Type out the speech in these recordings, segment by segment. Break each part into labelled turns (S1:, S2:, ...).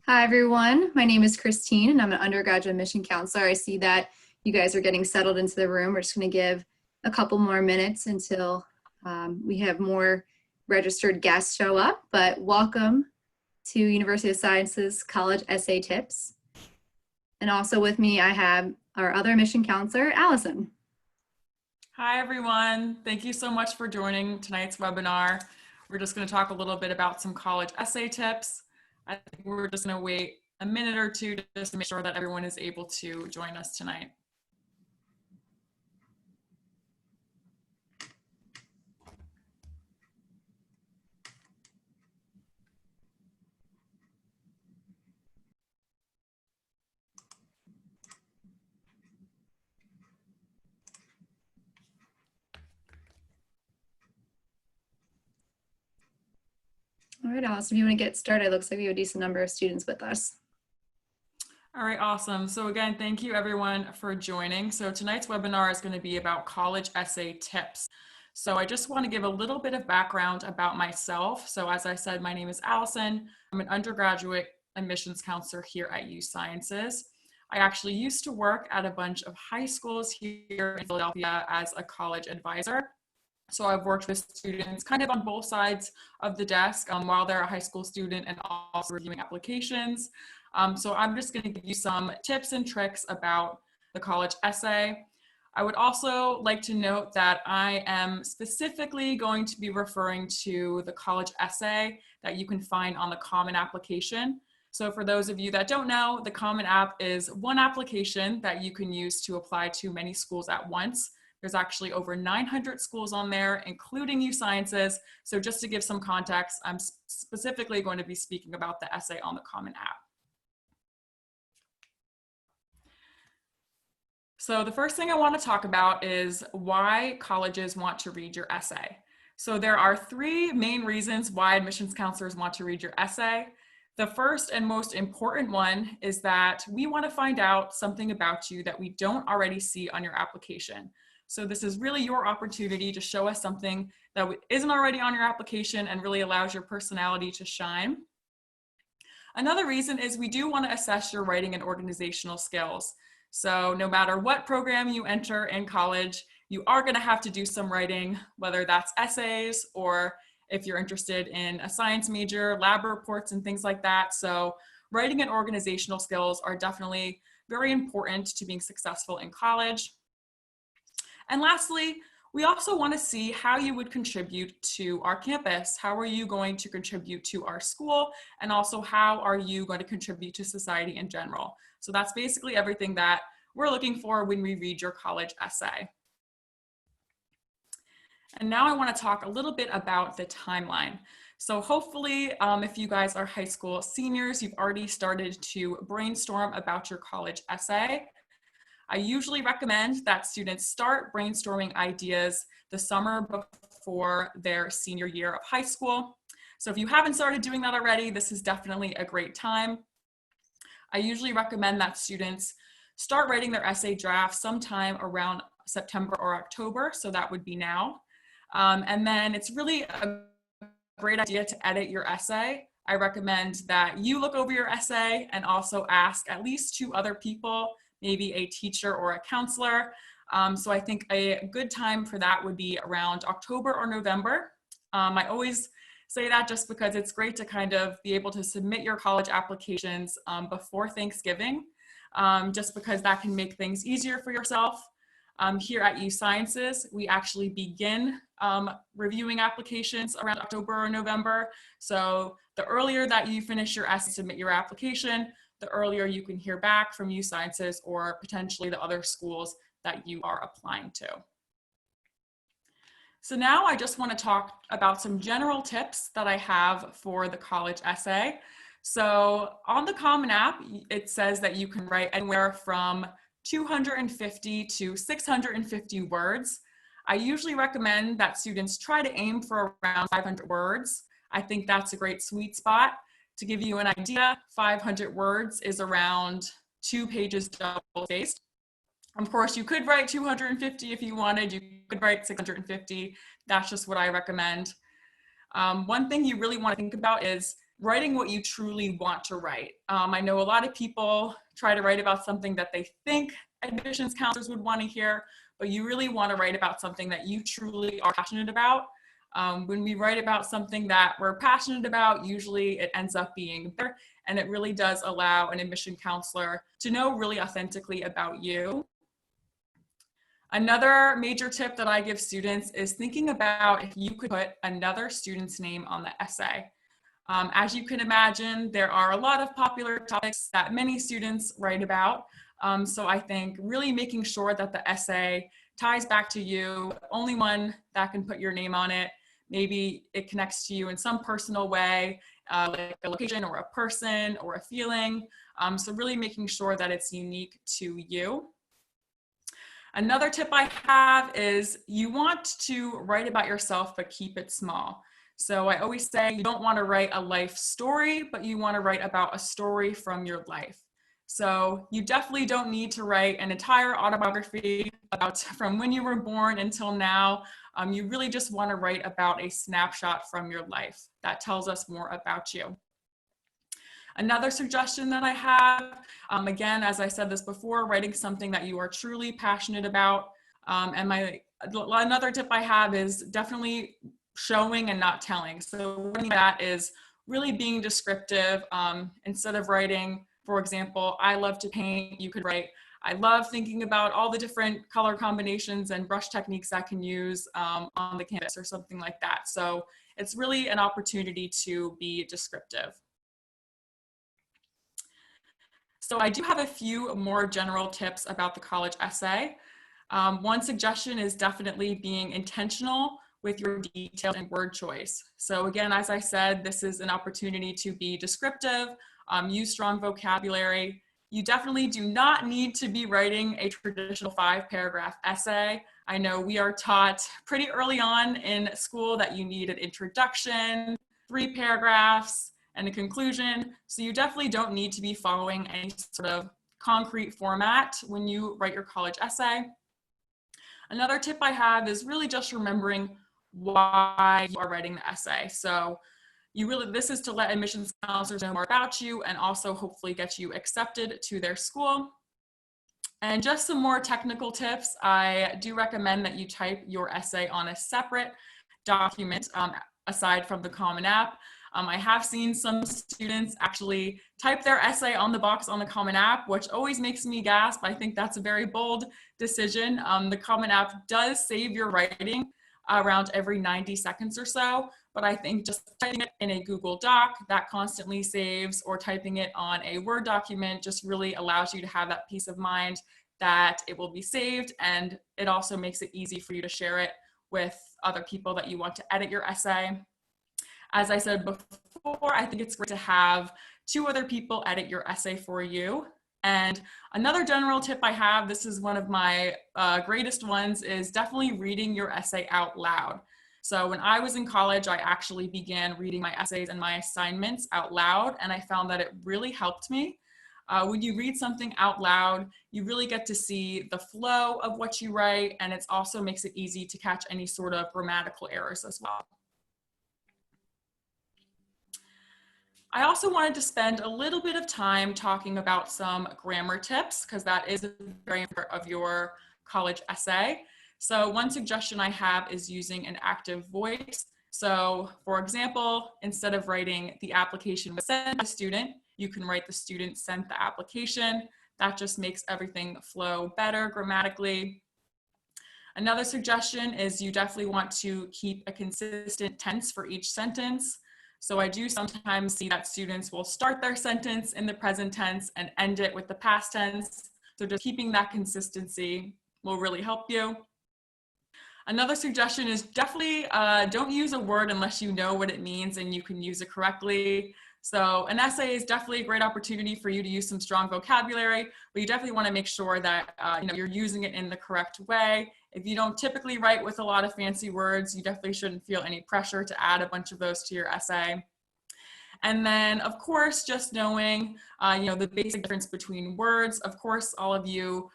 S1: Hi, everyone. My name is Christine, and I'm an undergraduate admission counselor. I see that you guys are getting settled into the room. We're just going to give a couple more minutes until we have more registered guests show up. But welcome to University of Sciences College Essay Tips. And also with me, I have our other admission counselor, Allison.
S2: Hi, everyone. Thank you so much for joining tonight's webinar. We're just going to talk a little bit about some college essay tips. I think we're just going to wait a minute or two just to make sure that everyone is able to join us tonight.
S1: All right, Allison, if you want to get started, it looks like we have a decent number of students with us.
S2: All right, awesome. So again, thank you everyone for joining. So tonight's webinar is going to be about college essay tips. So I just want to give a little bit of background about myself. So as I said, my name is Allison. I'm an undergraduate admissions counselor here at USciences. I actually used to work at a bunch of high schools here in Philadelphia as a college advisor. So I've worked with students kind of on both sides of the desk while they're a high school student and also reviewing applications. So I'm just going to give you some tips and tricks about the college essay. I would also like to note that I am specifically going to be referring to the college essay that you can find on the Common application. So for those of you that don't know, the Common App is one application that you can use to apply to many schools at once. There's actually over 900 schools on there, including USciences. So just to give some context, I'm specifically going to be speaking about the essay on the Common App. So the first thing I want to talk about is why colleges want to read your essay. So there are three main reasons why admissions counselors want to read your essay. The first and most important one is that we want to find out something about you that we don't already see on your application. So this is really your opportunity to show us something that isn't already on your application and really allows your personality to shine. Another reason is we do want to assess your writing and organizational skills. So no matter what program you enter in college, you are going to have to do some writing, whether that's essays or if you're interested in a science major, lab reports and things like that. So writing and organizational skills are definitely very important to being successful in college. And lastly, we also want to see how you would contribute to our campus. How are you going to contribute to our school? And also, how are you going to contribute to society in general? So that's basically everything that we're looking for when we read your college essay. And now I want to talk a little bit about the timeline. So hopefully, if you guys are high school seniors, you've already started to brainstorm about your college essay. I usually recommend that students start brainstorming ideas the summer before their senior year of high school. So if you haven't started doing that already, this is definitely a great time. I usually recommend that students start writing their essay draft sometime around September or October, so that would be now. And then it's really a great idea to edit your essay. I recommend that you look over your essay and also ask at least 2 other people, maybe a teacher or a counselor. So I think a good time for that would be around October or November. I always say that just because it's great to kind of be able to submit your college applications before Thanksgiving, just because that can make things easier for yourself. Here at USciences, we actually begin reviewing applications around October or November. So the earlier that you finish your essay, submit your application, the earlier you can hear back from USciences or potentially the other schools that you are applying to. So now I just want to talk about some general tips that I have for the college essay. So on the Common App, it says that you can write anywhere from 250 to 650 words. I usually recommend that students try to aim for around 500 words. I think that's a great sweet spot. To give you an idea, 500 words is around 2 pages double-spaced. Of course, you could write 250 if you wanted. You could write 650. That's just what I recommend. One thing you really want to think about is writing what you truly want to write. I know a lot of people try to write about something that they think admissions counselors would want to hear, but you really want to write about something that you truly are passionate about. When we write about something that we're passionate about, usually it ends up being better, and it really does allow an admission counselor to know really authentically about you. Another major tip that I give students is thinking about if you could put another student's name on the essay. As you can imagine, there are a lot of popular topics that many students write about. So I think really making sure that the essay ties back to you, only one that can put your name on it. Maybe it connects to you in some personal way, like a location or a person or a feeling. So really making sure that it's unique to you. Another tip I have is you want to write about yourself, but keep it small. So I always say you don't want to write a life story, but you want to write about a story from your life. So you definitely don't need to write an entire autobiography about from when you were born until now. You really just want to write about a snapshot from your life that tells us more about you. Another suggestion that I have, again, as I said this before, writing something that you are truly passionate about. Another tip I have is definitely showing and not telling. So that is really being descriptive. Instead of writing, for example, I love to paint, you could write, I love thinking about all the different color combinations and brush techniques I can use on the canvas or something like that. So it's really an opportunity to be descriptive. So I do have a few more general tips about the college essay. One suggestion is definitely being intentional with your detail and word choice. So again, as I said, this is an opportunity to be descriptive, use strong vocabulary. You definitely do not need to be writing a traditional 5-paragraph essay. I know we are taught pretty early on in school that you need an introduction, 3 paragraphs, and a conclusion. So you definitely don't need to be following any sort of concrete format when you write your college essay. Another tip I have is really just remembering why you are writing the essay. So this is to let admissions counselors know more about you and also hopefully get you accepted to their school. And just some more technical tips, I do recommend that you type your essay on a separate document aside from the Common App. I have seen some students actually type their essay on the box on the Common App, which always makes me gasp. I think that's a very bold decision. The Common App does save your writing around every 90 seconds or so, but I think just typing it in a Google Doc that constantly saves, or typing it on a Word document just really allows you to have that peace of mind that it will be saved, and it also makes it easy for you to share it with other people that you want to edit your essay. As I said before, I think it's great to have 2 other people edit your essay for you. And another general tip I have, this is one of my greatest ones, is definitely reading your essay out loud. So when I was in college, I actually began reading my essays and my assignments out loud, and I found that it really helped me. When you read something out loud, you really get to see the flow of what you write, and it also makes it easy to catch any sort of grammatical errors as well. I also wanted to spend a little bit of time talking about some grammar tips, because that is very important of your college essay. So one suggestion I have is using an active voice. So for example, instead of writing the application was sent to the student, you can write the student sent the application. That just makes everything flow better grammatically. Another suggestion is you definitely want to keep a consistent tense for each sentence. So I do sometimes see that students will start their sentence in the present tense and end it with the past tense. So just keeping that consistency will really help you. Another suggestion is definitely don't use a word unless you know what it means and you can use it correctly. So an essay is definitely a great opportunity for you to use some strong vocabulary, but you definitely want to make sure that you're using it in the correct way. If you don't typically write with a lot of fancy words, you definitely shouldn't feel any pressure to add a bunch of those to your essay. And then, of course, just knowing, the basic difference between words. Of course, all of you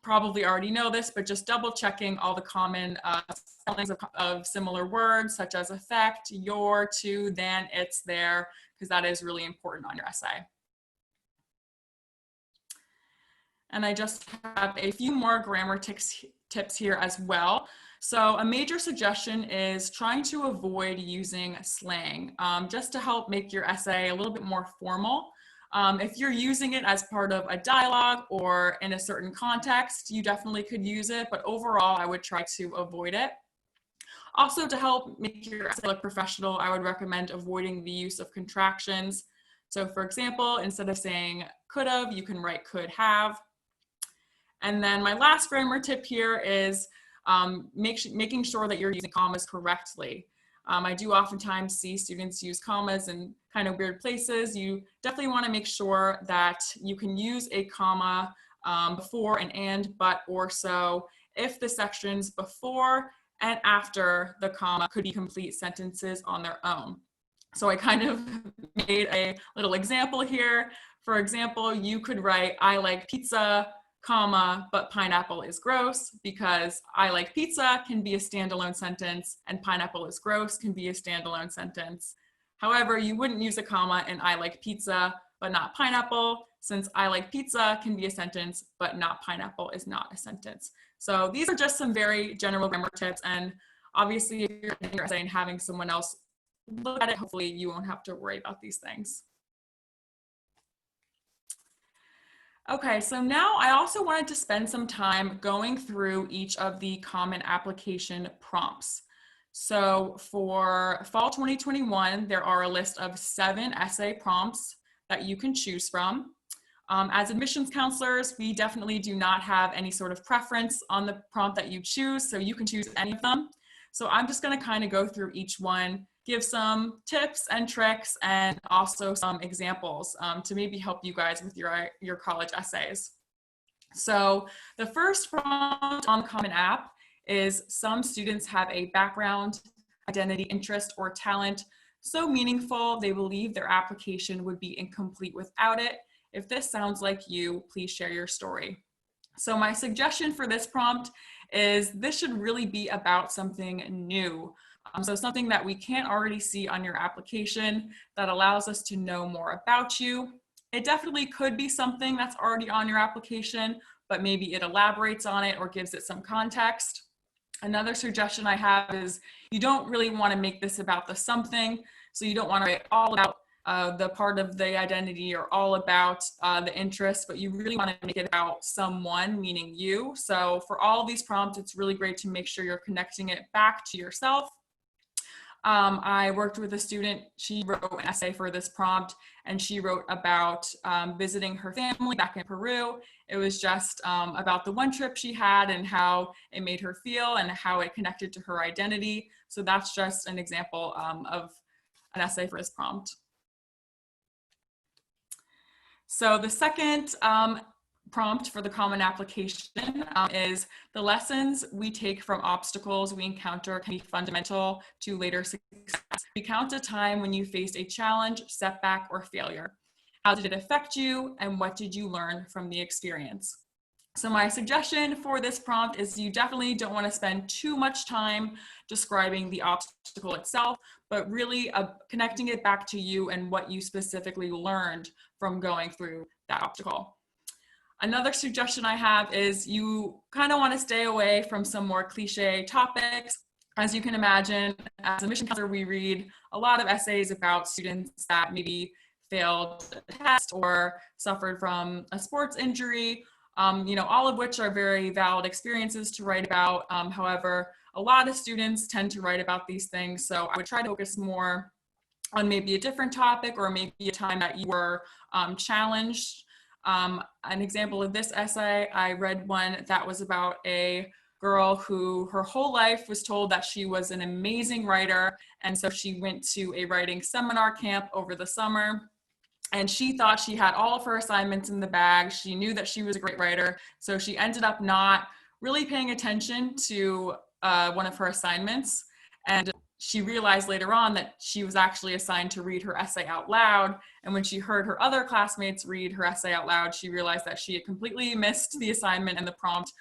S2: probably already know this, but just double checking all the common spellings of similar words such as affect, your, to, than, it's, there, because that is really important on your essay. And I just have a few more grammar tips here as well. So a major suggestion is trying to avoid using slang, just to help make your essay a little bit more formal. If you're using it as part of a dialogue or in a certain context, you definitely could use it, but overall, I would try to avoid it. Also, to help make your essay look professional, I would recommend avoiding the use of contractions. So for example, instead of saying could have, you can write could have. And then my last grammar tip here is making sure that you're using commas correctly. I do oftentimes see students use commas in kind of weird places. You definitely want to make sure that you can use a comma before an and, but, or, so if the sections before and after the comma could be complete sentences on their own. So I kind of made a little example here. For example, you could write, I like pizza, comma, but pineapple is gross, because I like pizza can be a standalone sentence and pineapple is gross can be a standalone sentence. However, you wouldn't use a comma in I like pizza, but not pineapple, since I like pizza can be a sentence, but not pineapple is not a sentence. So these are just some very general grammar tips. And obviously, if you're in your essay and having someone else look at it, hopefully you won't have to worry about these things. Okay, so now I also wanted to spend some time going through each of the common application prompts. So for fall 2021, there are a list of 7 essay prompts that you can choose from. As admissions counselors, we definitely do not have any sort of preference on the prompt that you choose, so you can choose any of them. So I'm just going to kind of go through each one, give some tips and tricks, and also some examples to maybe help you guys with your college essays. So the first prompt on the Common App is some students have a background, identity, interest, or talent so meaningful they believe their application would be incomplete without it. If this sounds like you, please share your story. So my suggestion for this prompt is this should really be about something new. So something that we can't already see on your application that allows us to know more about you. It definitely could be something that's already on your application, but maybe it elaborates on it or gives it some context. Another suggestion I have is you don't really want to make this about the something. So you don't want to write all about the part of the identity or all about the interest, but you really want to make it about someone, meaning you. So for all of these prompts, it's really great to make sure you're connecting it back to yourself. I worked with a student, she wrote an essay for this prompt, and she wrote about visiting her family back in Peru. It was just about the one trip she had and how it made her feel and how it connected to her identity. So that's just an example of an essay for this prompt. So the second prompt for the common application is the lessons we take from obstacles we encounter can be fundamental to later success. Recount a time when you faced a challenge, setback, or failure. How did it affect you, and what did you learn from the experience? So my suggestion for this prompt is you definitely don't want to spend too much time describing the obstacle itself, but really connecting it back to you and what you specifically learned from going through that obstacle. Another suggestion I have is you kind of want to stay away from some more cliche topics. As you can imagine, as a mission counselor, we read a lot of essays about students that maybe failed a test or suffered from a sports injury, all of which are very valid experiences to write about. However, a lot of students tend to write about these things. So I would try to focus more on maybe a different topic or maybe a time that you were challenged. An example of this essay, I read one that was about a girl who her whole life was told that she was an amazing writer. And so she went to a writing seminar camp over the summer. And she thought she had all of her assignments in the bag. She knew that she was a great writer. So she ended up not really paying attention to one of her assignments. And she realized later on that she was actually assigned to read her essay out loud. And when she heard her other classmates read her essay out loud, she realized that she had completely missed the assignment and the prompt.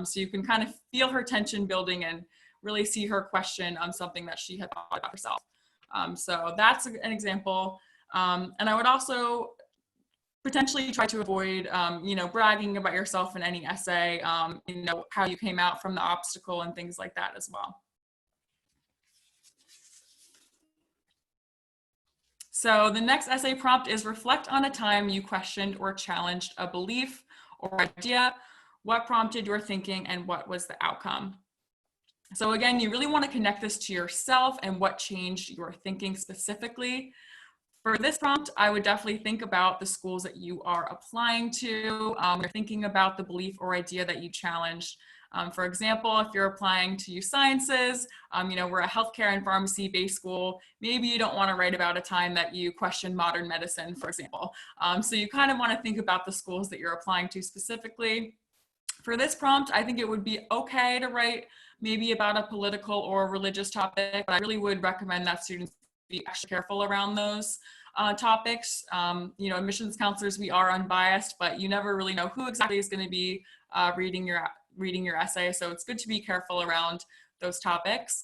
S2: So you can kind of feel her tension building and really see her question on something that she had thought about herself. So that's an example. And I would also potentially try to avoid, bragging about yourself in any essay, how you came out from the obstacle and things like that as well. So the next essay prompt is reflect on a time you questioned or challenged a belief or idea. What prompted your thinking and what was the outcome? So again, you really want to connect this to yourself and what changed your thinking specifically. For this prompt, I would definitely think about the schools that you are applying to. You're thinking about the belief or idea that you challenged. For example, if you're applying to USciences, we're a healthcare and pharmacy-based school. Maybe you don't want to write about a time that you questioned modern medicine, for example. So you kind of want to think about the schools that you're applying to specifically. For this prompt, I think it would be okay to write maybe about a political or religious topic, but I really would recommend that students be extra careful around those topics. Admissions counselors, we are unbiased, but you never really know who exactly is going to be reading your essay. So it's good to be careful around those topics.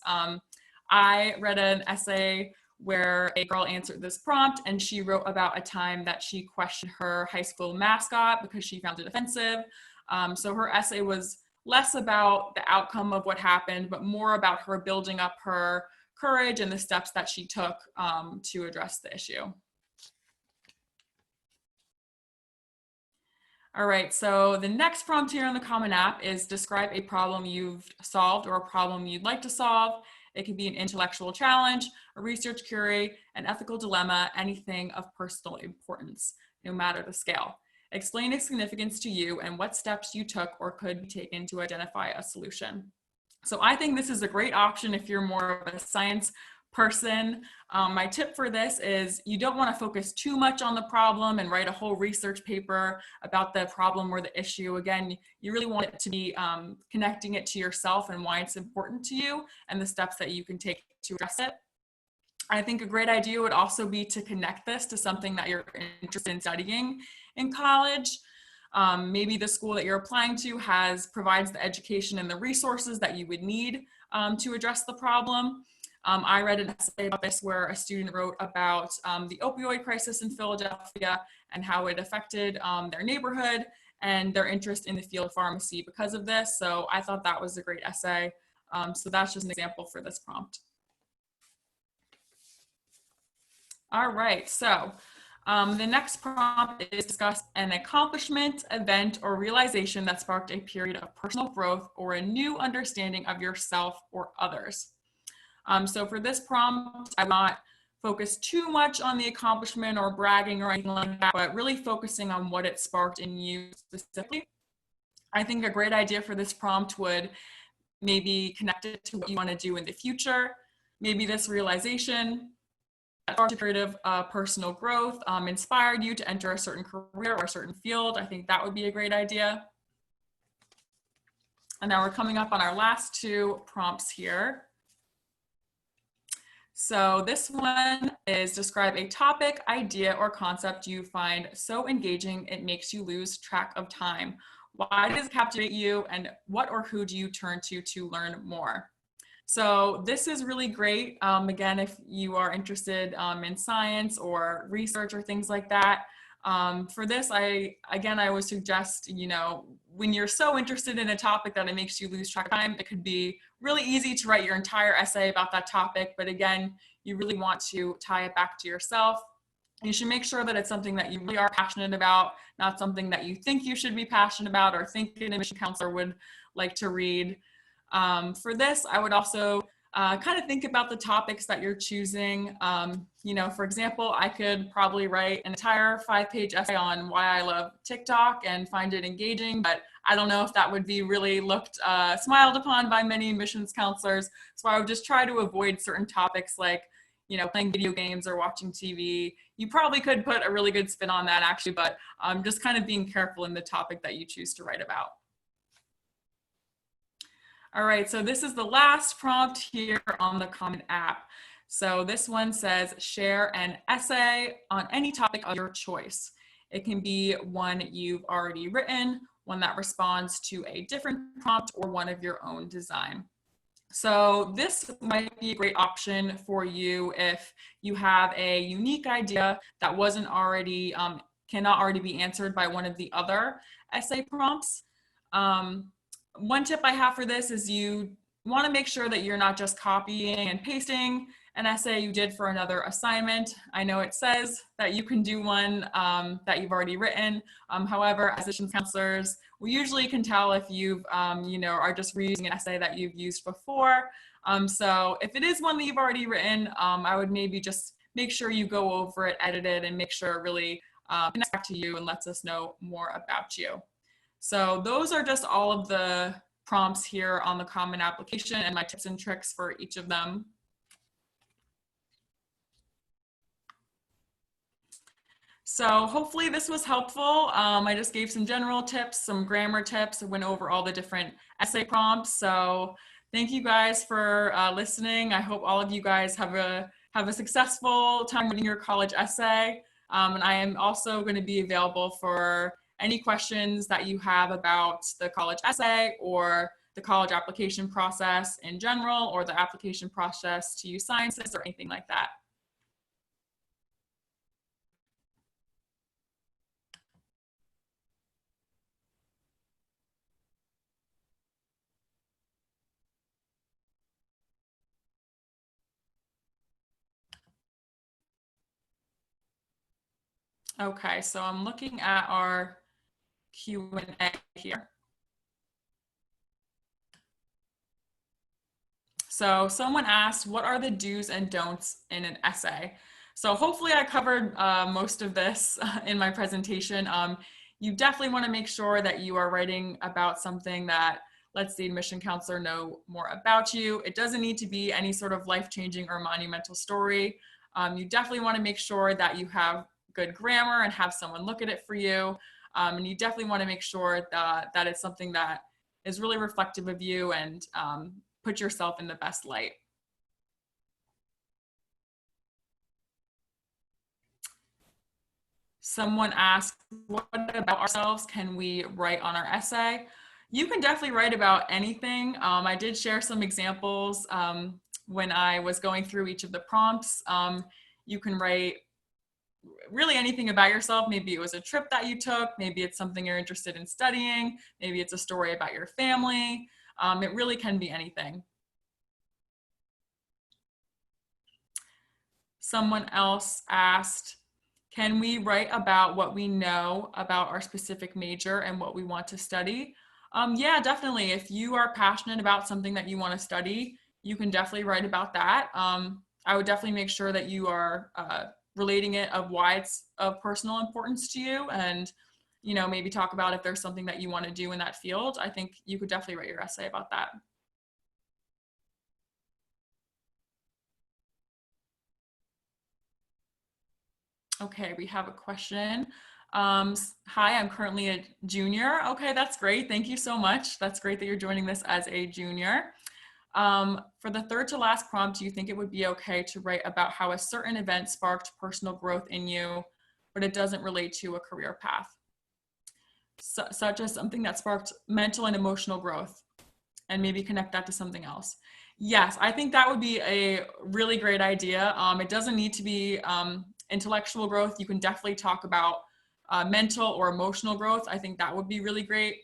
S2: I read an essay where a girl answered this prompt and she wrote about a time that she questioned her high school mascot because she found it offensive. So her essay was less about the outcome of what happened, but more about her building up her courage and the steps that she took to address the issue. All right, so the next prompt here in the Common App is describe a problem you've solved or a problem you'd like to solve. It could be an intellectual challenge, a research query, an ethical dilemma, anything of personal importance, no matter the scale. Explain its significance to you and what steps you took or could be taken to identify a solution. So I think this is a great option if you're more of a science person. My tip for this is you don't want to focus too much on the problem and write a whole research paper about the problem or the issue. Again, you really want it to be connecting it to yourself and why it's important to you and the steps that you can take to address it. I think a great idea would also be to connect this to something that you're interested in studying in college. Maybe the school that you're applying to provides the education and the resources that you would need to address the problem. I read an essay about this where a student wrote about the opioid crisis in Philadelphia and how it affected their neighborhood and their interest in the field of pharmacy because of this. So I thought that was a great essay. So that's just an example for this prompt. All right, so the next prompt is discuss an accomplishment, event, or realization that sparked a period of personal growth or a new understanding of yourself or others. So for this prompt, I will not focus too much on the accomplishment or bragging or anything like that, but really focusing on what it sparked in you specifically. I think a great idea for this prompt would maybe connect it to what you want to do in the future. Maybe this realization a period of personal growth inspired you to enter a certain career or a certain field. I think that would be a great idea. And now we're coming up on our last two prompts here. So this one is describe a topic, idea, or concept you find so engaging it makes you lose track of time. Why does it captivate you, and what or who do you turn to learn more? So this is really great. Again, if you are interested in science or research or things like that. For this, I would suggest, when you're so interested in a topic that it makes you lose track of time, it could be really easy to write your entire essay about that topic. But again, you really want to tie it back to yourself. You should make sure that it's something that you really are passionate about, not something that you think you should be passionate about or think an admission counselor would like to read. For this, I would also kind of think about the topics that you're choosing. For example, I could probably write an entire 5-page essay on why I love TikTok and find it engaging, but I don't know if that would be really smiled upon by many admissions counselors. So I would just try to avoid certain topics like, playing video games or watching TV. You probably could put a really good spin on that actually, but just kind of being careful in the topic that you choose to write about. All right, so this is the last prompt here on the Common App. So this one says, share an essay on any topic of your choice. It can be one you've already written, one that responds to a different prompt, or one of your own design. So this might be a great option for you if you have a unique idea that wasn't already, cannot already be answered by one of the other essay prompts. One tip I have for this is you want to make sure that you're not just copying and pasting an essay you did for another assignment. I know it says that you can do one that you've already written. However, as admissions counselors, we usually can tell if you've, are just reusing an essay that you've used before. So if it is one that you've already written, I would maybe just make sure you go over it, edit it, and make sure it really connects back to you and lets us know more about you. So those are just all of the prompts here on the Common application and my tips and tricks for each of them. So hopefully this was helpful. I just gave some general tips, some grammar tips, went over all the different essay prompts. So thank you guys for listening. I hope all of you guys have a successful time writing your college essay. And I am also going to be available for any questions that you have about the college essay or the college application process in general, or the application process to USciences or anything like that. Okay, so I'm looking at our Q&A here. So someone asked, what are the do's and don'ts in an essay? So hopefully I covered most of this in my presentation. You definitely want to make sure that you are writing about something that lets the admission counselor know more about you. It doesn't need to be any sort of life-changing or monumental story. You definitely want to make sure that you have good grammar and have someone look at it for you. And you definitely want to make sure that it's something that is really reflective of you and put yourself in the best light. Someone asked, what about ourselves can we write on our essay? You can definitely write about anything. I did share some examples when I was going through each of the prompts. You can write really anything about yourself. Maybe it was a trip that you took. Maybe it's something you're interested in studying. Maybe it's a story about your family. It really can be anything. Someone else asked, can we write about what we know about our specific major and what we want to study? Yeah, definitely. If you are passionate about something that you want to study, you can definitely write about that. I would definitely make sure that you are relating it of why it's of personal importance to you, and maybe talk about if there's something that you want to do in that field. I think you could definitely write your essay about that. Okay, we have a question. Hi, I'm currently a junior. Okay, that's great. Thank you so much. That's great that you're joining this as a junior. For the third to last prompt, do you think it would be okay to write about how a certain event sparked personal growth in you, but it doesn't relate to a career path? Such as something that sparked mental and emotional growth, and maybe connect that to something else. Yes, I think that would be a really great idea. It doesn't need to be intellectual growth. You can definitely talk about mental or emotional growth. I think that would be really great.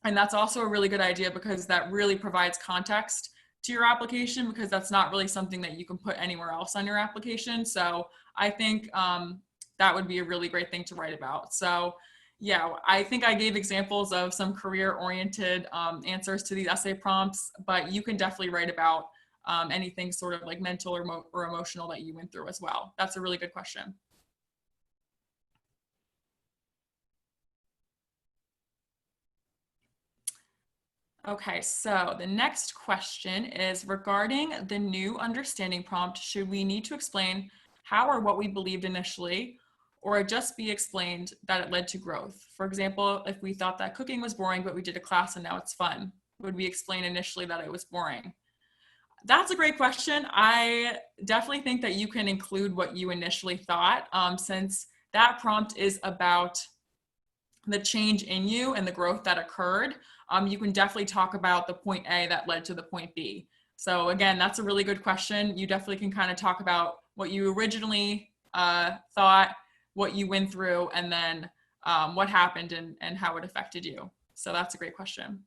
S2: And that's also a really good idea because that really provides context to your application, because that's not really something that you can put anywhere else on your application. So I think that would be a really great thing to write about. So yeah, I think I gave examples of some career-oriented answers to these essay prompts, but you can definitely write about anything sort of like mental or emotional that you went through as well. That's a really good question. Okay, so the next question is regarding the new understanding prompt. Should we need to explain how or what we believed initially, or it just be explained that it led to growth? For example, if we thought that cooking was boring, but we did a class and now it's fun. would we explain initially that it was boring? That's a great question. I definitely think that you can include what you initially thought, since that prompt is about the change in you and the growth that occurred. You can definitely talk about the point A that led to the point B. So again, that's a really good question. You definitely can kind of talk about what you originally thought, what you went through, and then what happened and how it affected you. So that's a great question.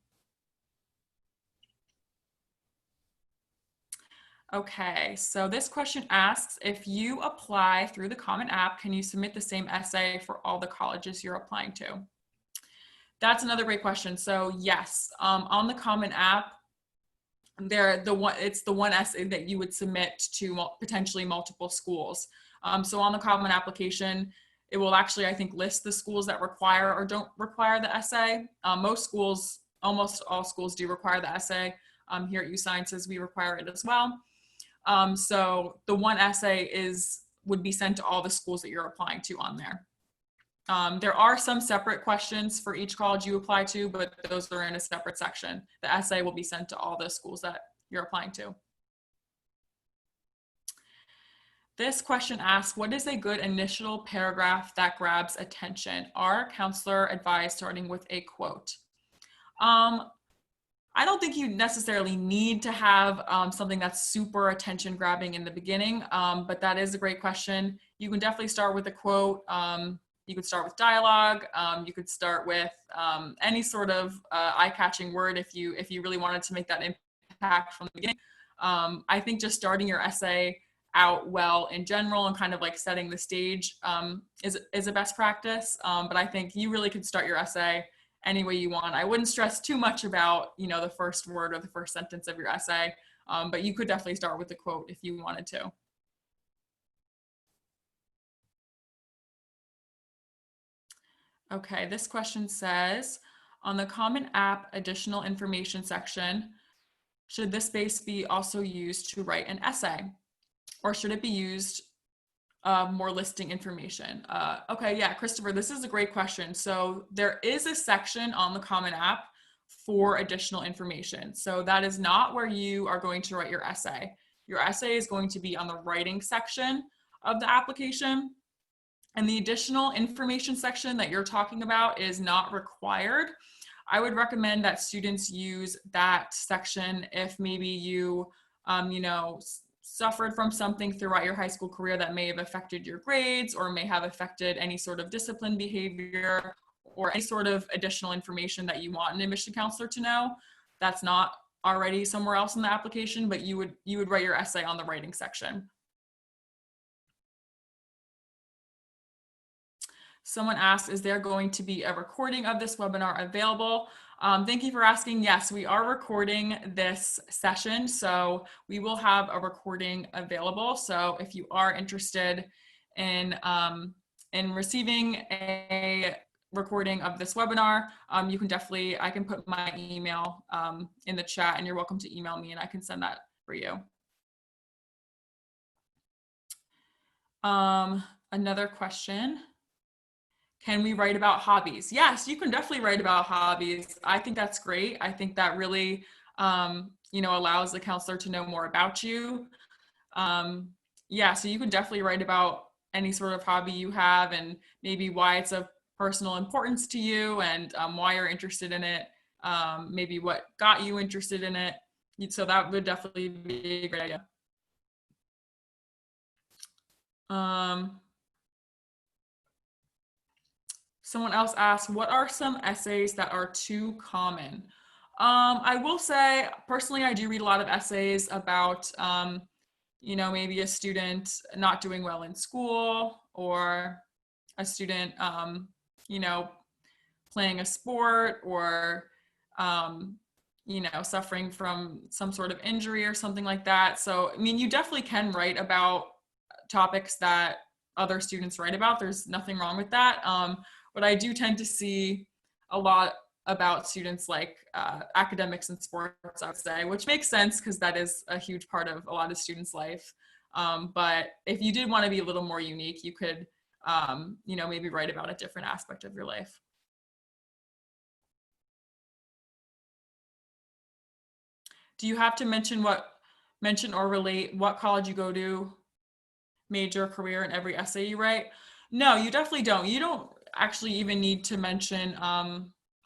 S2: Okay, so this question asks, if you apply through the Common App, can you submit the same essay for all the colleges you're applying to? That's another great question. So yes, on the Common App, it's the one essay that you would submit to potentially multiple schools. So on the Common application, it will actually, I think, list the schools that require or don't require the essay. Most schools, almost all schools do require the essay. Here at USciences, we require it as well. So the one essay would be sent to all the schools that you're applying to on there. There are some separate questions for each college you apply to, but those are in a separate section. The essay will be sent to all the schools that you're applying to. This question asks, what is a good initial paragraph that grabs attention? Our counselor advised starting with a quote. I don't think you necessarily need to have something that's super attention grabbing in the beginning, but that is a great question. You can definitely start with a quote. You could start with dialogue. You could start with any sort of eye-catching word if you really wanted to make that impact from the beginning. I think just starting your essay out well in general and kind of like setting the stage is a best practice. But I think you really could start your essay any way you want. I wouldn't stress too much about, the first word or the first sentence of your essay, but you could definitely start with a quote if you wanted to. Okay, this question says, on the Common App additional information section, should this space be also used to write an essay? Or should it be used more listing information? Okay, yeah, Christopher, this is a great question. So there is a section on the Common App for additional information. So that is not where you are going to write your essay. Your essay is going to be on the writing section of the application. And the additional information section that you're talking about is not required. I would recommend that students use that section if maybe you, suffered from something throughout your high school career that may have affected your grades or may have affected any sort of discipline behavior or any sort of additional information that you want an admission counselor to know that's not already somewhere else in the application, but you would write your essay on the writing section. Someone asked, is there going to be a recording of this webinar available? Thank you for asking. Yes, we are recording this session, so we will have a recording available. So if you are interested in receiving a recording of this webinar, you can definitely, I can put my email in the chat, and you're welcome to email me and I can send that for you. Another question. Can we write about hobbies? Yes, you can definitely write about hobbies. I think that's great. I think that really, allows the counselor to know more about you. Yeah, so you can definitely write about any sort of hobby you have and maybe why it's of personal importance to you and why you're interested in it, maybe what got you interested in it. So that would definitely be a great idea. Someone else asked, what are some essays that are too common? I will say, personally, I do read a lot of essays about, maybe a student not doing well in school or a student, playing a sport or, suffering from some sort of injury or something like that. So, I mean, you definitely can write about topics that other students write about. There's nothing wrong with that. But I do tend to see a lot about students like academics and sports, I would say, which makes sense because that is a huge part of a lot of students' life. But if you did want to be a little more unique, you could, maybe write about a different aspect of your life. Do you have to mention or relate what college you go to, major, career in every essay you write? No, you definitely don't. You don't actually even need to mention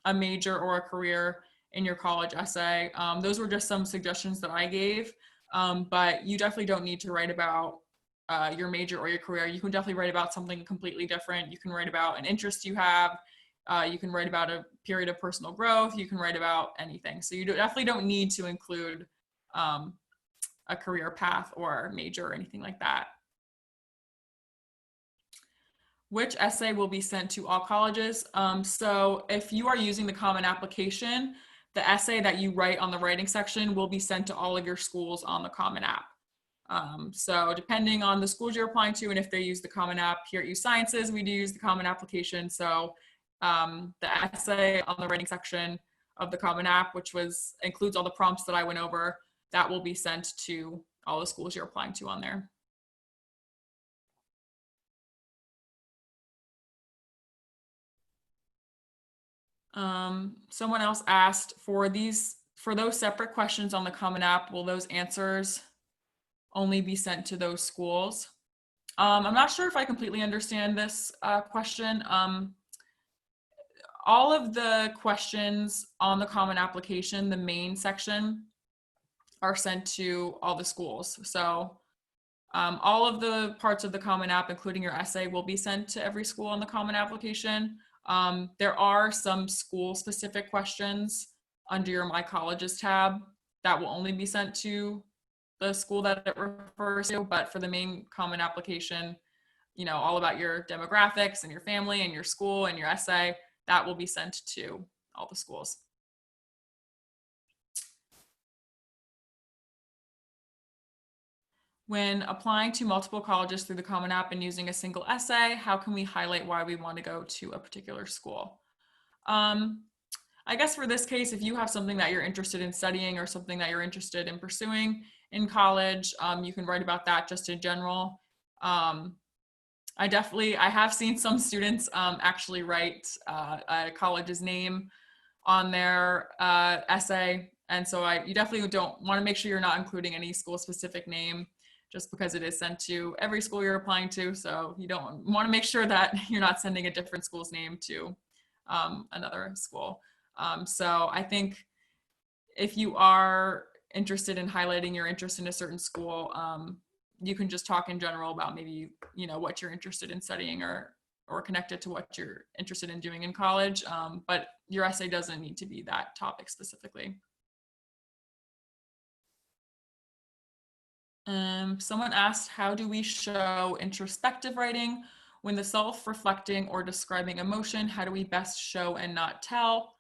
S2: a major or a career in your college essay. Those were just some suggestions that I gave, but you definitely don't need to write about your major or your career. You can definitely write about something completely different. You can write about an interest you have. You can write about a period of personal growth. You can write about anything. So you definitely don't need to include a career path or major or anything like that. Which essay will be sent to all colleges? So if you are using the Common Application, the essay that you write on the writing section will be sent to all of your schools on the Common App. So depending on the schools you're applying to and if they use the Common App, here at USciences, we do use the Common Application. So the essay on the writing section of the Common App, which includes all the prompts that I went over, that will be sent to all the schools you're applying to on there. Someone else asked for those separate questions on the Common App, will those answers only be sent to those schools? I'm not sure if I completely understand this question. All of the questions on the Common Application, the main section, are sent to all the schools. So all of the parts of the Common App, including your essay, will be sent to every school on the Common Application. There are some school-specific questions under your My Colleges tab that will only be sent to the school that it refers to, but for the main Common Application, all about your demographics and your family and your school and your essay, that will be sent to all the schools. When applying to multiple colleges through the Common App and using a single essay, how can we highlight why we want to go to a particular school? I guess for this case, if you have something that you're interested in studying or something that you're interested in pursuing in college, you can write about that just in general. I have seen some students actually write a college's name on their essay. And so you definitely don't want to make sure you're not including any school specific name just because it is sent to every school you're applying to. So you don't want to make sure that you're not sending a different school's name to another school. So I think if you are interested in highlighting your interest in a certain school, you can just talk in general about maybe, what you're interested in studying or connected to what you're interested in doing in college. But your essay doesn't need to be that topic specifically. Someone asked, how do we show introspective writing when the self-reflecting or describing emotion? How do we best show and not tell?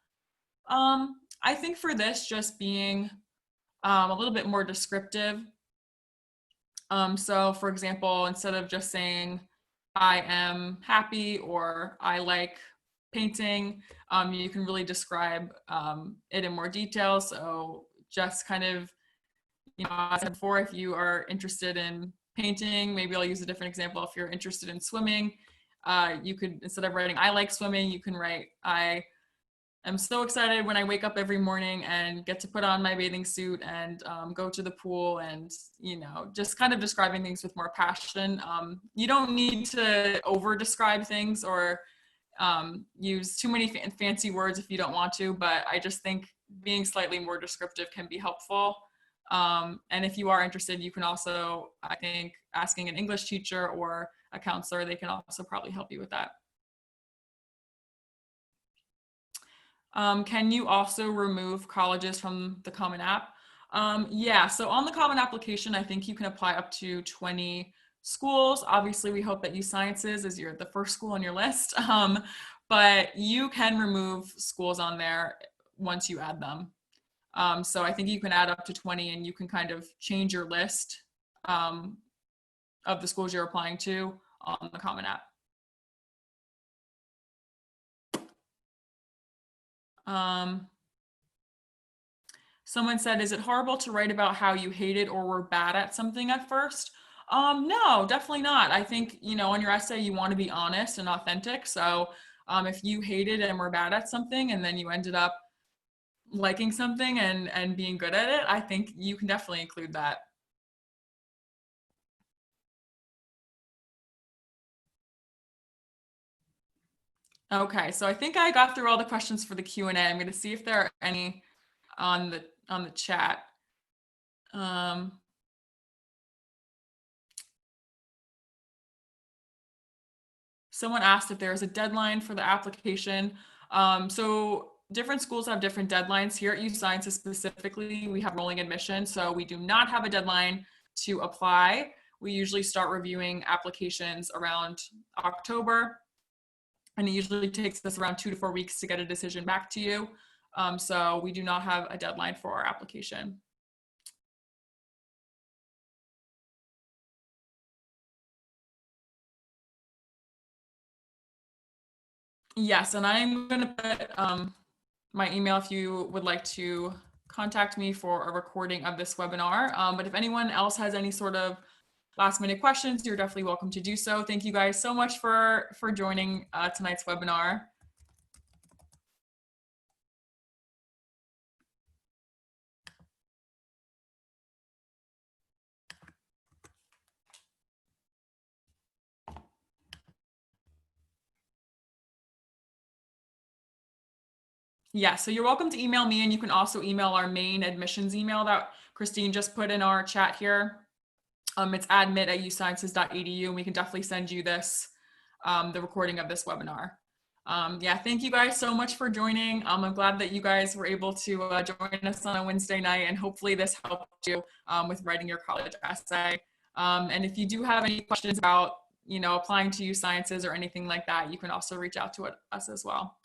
S2: I think for this, just being a little bit more descriptive. So for example, instead of just saying, I am happy or I like painting, you can really describe it in more detail. So just kind of, as I said before, if you are interested in painting, maybe I'll use a different example. If you're interested in swimming, you could, instead of writing I like swimming, you can write I'm so excited when I wake up every morning and get to put on my bathing suit and go to the pool and, just kind of describing things with more passion. You don't need to over describe things or use too many fancy words if you don't want to, but I just think being slightly more descriptive can be helpful. And if you are interested, you can also, I think, asking an English teacher or a counselor, they can also probably help you with that. Can you also remove colleges from the Common App? Yeah, so on the Common Application, I think you can apply up to 20 schools. Obviously, we hope that USciences is the first school on your list, but you can remove schools on there once you add them. So I think you can add up to 20 and you can kind of change your list of the schools you're applying to on the Common App. Someone said, is it horrible to write about how you hated or were bad at something at first? No, definitely not. I think, on your essay, you want to be honest and authentic. So if you hated and were bad at something and then you ended up liking something and being good at it, I think you can definitely include that. Okay, so I think I got through all the questions for the Q&A. I'm going to see if there are any on the chat. Someone asked if there is a deadline for the application. So different schools have different deadlines. Here at USciences specifically, we have rolling admission, so we do not have a deadline to apply. We usually start reviewing applications around October, and it usually takes us around 2 to 4 weeks to get a decision back to you. So we do not have a deadline for our application. Yes, and I'm going to put my email if you would like to contact me for a recording of this webinar. But if anyone else has any sort of last minute questions, you're definitely welcome to do so. Thank you guys so much for joining tonight's webinar. Yeah, so you're welcome to email me, and you can also email our main admissions email that Christine just put in our chat here. It's admit@usciences.edu, and we can definitely send you this, the recording of this webinar. Yeah, thank you guys so much for joining. I'm glad that you guys were able to join us on a Wednesday night, and hopefully this helped you with writing your college essay. And if you do have any questions about, applying to USciences or anything like that, you can also reach out to us as well.